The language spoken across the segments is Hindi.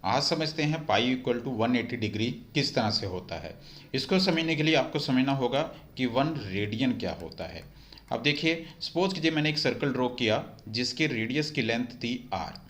आज समझते हैं पाई इक्वल टू 180 डिग्री किस तरह से होता है। इसको समझने के लिए आपको समझना होगा कि 1 रेडियन क्या होता है। अब देखिए, सपोज कीजिए मैंने एक सर्कल ड्रॉ किया जिसके रेडियस की लेंथ थी आर,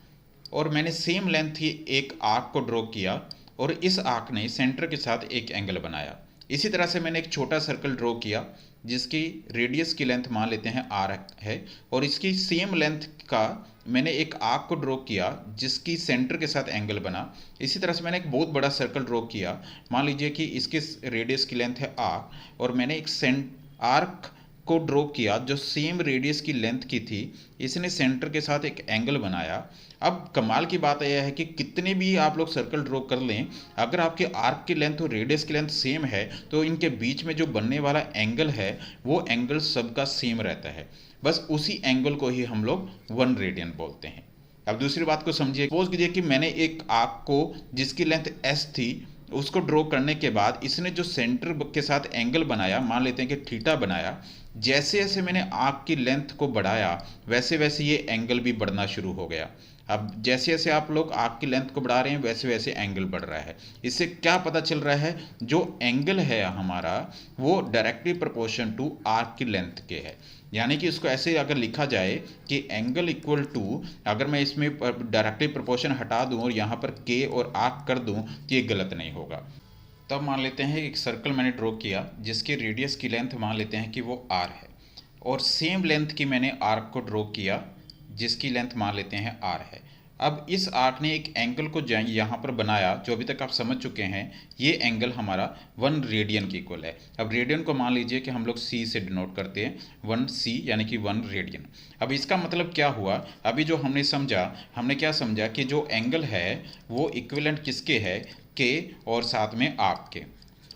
और मैंने सेम लेंथ की एक आर्क को ड्रॉ किया और इस आर्क ने सेंटर के साथ एक एंगल बनाया। इसी तरह से मैंने एक छोटा सर्कल ड्रॉ किया जिसकी रेडियस की लेंथ मान लेते हैं आर है, और इसकी सेम लेंथ का मैंने एक आर्क को ड्रॉ किया जिसकी सेंटर के साथ एंगल बना। इसी तरह से मैंने एक बहुत बड़ा सर्कल ड्रॉ किया, मान लीजिए कि इसके रेडियस की लेंथ है आर, और मैंने एक आर्क को ड्रॉ किया जो सेम रेडियस की लेंथ की थी, इसने सेंटर के साथ एक एंगल बनाया। अब कमाल की बात यह है कि कितने भी आप लोग सर्कल ड्रॉ कर लें, अगर आपके आर्क की लेंथ और रेडियस की लेंथ सेम है तो इनके बीच में जो बनने वाला एंगल है वो एंगल सबका सेम रहता है। बस उसी एंगल को ही हम लोग 1 रेडियन बोलते हैं। अब दूसरी बात को समझिए, सपोज कीजिए कि मैंने एक आर्क को जिसकी लेंथ एस थी उसको ड्रॉ करने के बाद इसने जो सेंटर के साथ एंगल बनाया, मान लेते हैं कि थीटा बनाया, जैसे जैसे मैंने आर्क की लेंथ को बढ़ाया वैसे वैसे ये एंगल भी बढ़ना शुरू हो गया। अब जैसे जैसे आप लोग आर्क की लेंथ को बढ़ा रहे हैं वैसे वैसे एंगल बढ़ रहा है। इससे क्या पता चल रहा है, जो एंगल है हमारा वो डायरेक्टली प्रोपोर्शन टू आर्क की लेंथ के है। यानी कि इसको ऐसे अगर लिखा जाए कि एंगल इक्वल टू, अगर मैं इसमें डायरेक्टली प्रोपोर्शन हटा दूं और यहाँ पर के और आर्क कर दूं तो ये गलत नहीं होगा। तब मान लेते हैं एक सर्कल मैंने ड्रॉ किया जिसके रेडियस की लेंथ मान लेते हैं कि वो आर है, और सेम लेंथ की मैंने आर्क को ड्रॉ किया जिसकी लेंथ मान लेते हैं आर है। अब इस आर्क ने एक एंगल को यहाँ पर बनाया जो अभी तक आप समझ चुके हैं, ये एंगल हमारा 1 रेडियन की इक्वल है। अब रेडियन को मान लीजिए कि हम लोग सी से डिनोट करते हैं, 1 सी यानी कि 1 रेडियन। अब इसका मतलब क्या हुआ, अभी जो हमने समझा, हमने क्या समझा कि जो एंगल है वो इक्विवेलेंट किसके है, के और साथ में आर्क के।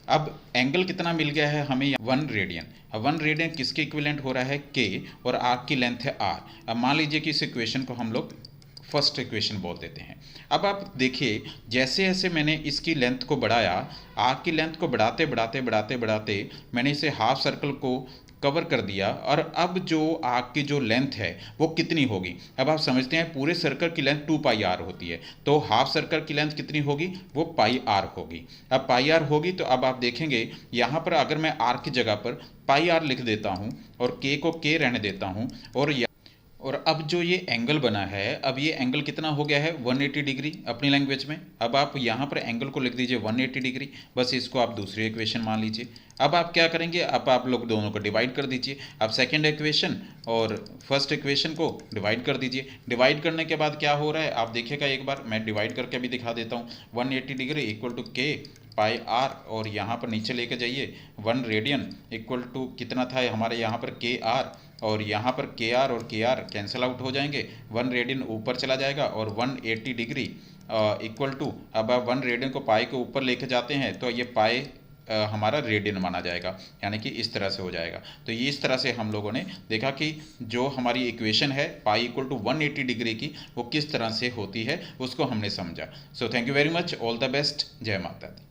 अब एंगल कितना मिल गया है हमें, 1 रेडियन। अब 1 रेडियन किसके इक्विवेलेंट हो रहा है, के, और आर्क की लेंथ है आर। अब मान लीजिए कि इस इक्वेशन को हम लोग फर्स्ट इक्वेशन बोल देते हैं। अब आप देखिए, जैसे जैसे मैंने इसकी लेंथ को बढ़ाया, आर्क की लेंथ को बढ़ाते बढ़ाते बढ़ाते बढ़ाते मैंने इसे हाफ सर्कल को कवर कर दिया, और अब जो आर्क की जो लेंथ है वो कितनी होगी। अब आप समझते हैं पूरे सर्कल की लेंथ 2πr होती है, तो हाफ सर्कल की लेंथ कितनी होगी, वो πr होगी। अब πr होगी तो अब आप देखेंगे यहाँ पर अगर मैं आर की जगह पर πr लिख देता हूँ और k को k रहने देता हूँ, और अब जो ये एंगल बना है, अब ये एंगल कितना हो गया है, 180 डिग्री अपनी लैंग्वेज में। अब आप यहाँ पर एंगल को लिख दीजिए 180 डिग्री, बस इसको आप दूसरी इक्वेशन मान लीजिए। अब आप क्या करेंगे, अब आप लोग दोनों को डिवाइड कर दीजिए। अब सेकंड इक्वेशन और फर्स्ट इक्वेशन को डिवाइड कर दीजिए। डिवाइड करने के बाद क्या हो रहा है आप देखिएगा, एक बार मैं डिवाइड करके भी दिखा देता हूँ। 180 डिग्री इक्वल टू के पाई आर, और यहाँ पर नीचे लेके जाइए 1 रेडियन इक्वल टू कितना था हमारे यहाँ पर के आर, और यहाँ पर के आर और के आर कैंसिल आउट हो जाएंगे, 1 रेडियन ऊपर चला जाएगा, और 180 डिग्री इक्वल टू, अब आप 1 रेडियन को पाई के ऊपर लेके जाते हैं तो ये पाई हमारा रेडियन माना जाएगा, यानी कि इस तरह से हो जाएगा। तो ये इस तरह से हम लोगों ने देखा कि जो हमारी इक्वेशन है पाई इक्वल टू 180 डिग्री की वो किस तरह से होती है, उसको हमने समझा। So thank you very much, all the best, जय माता दी।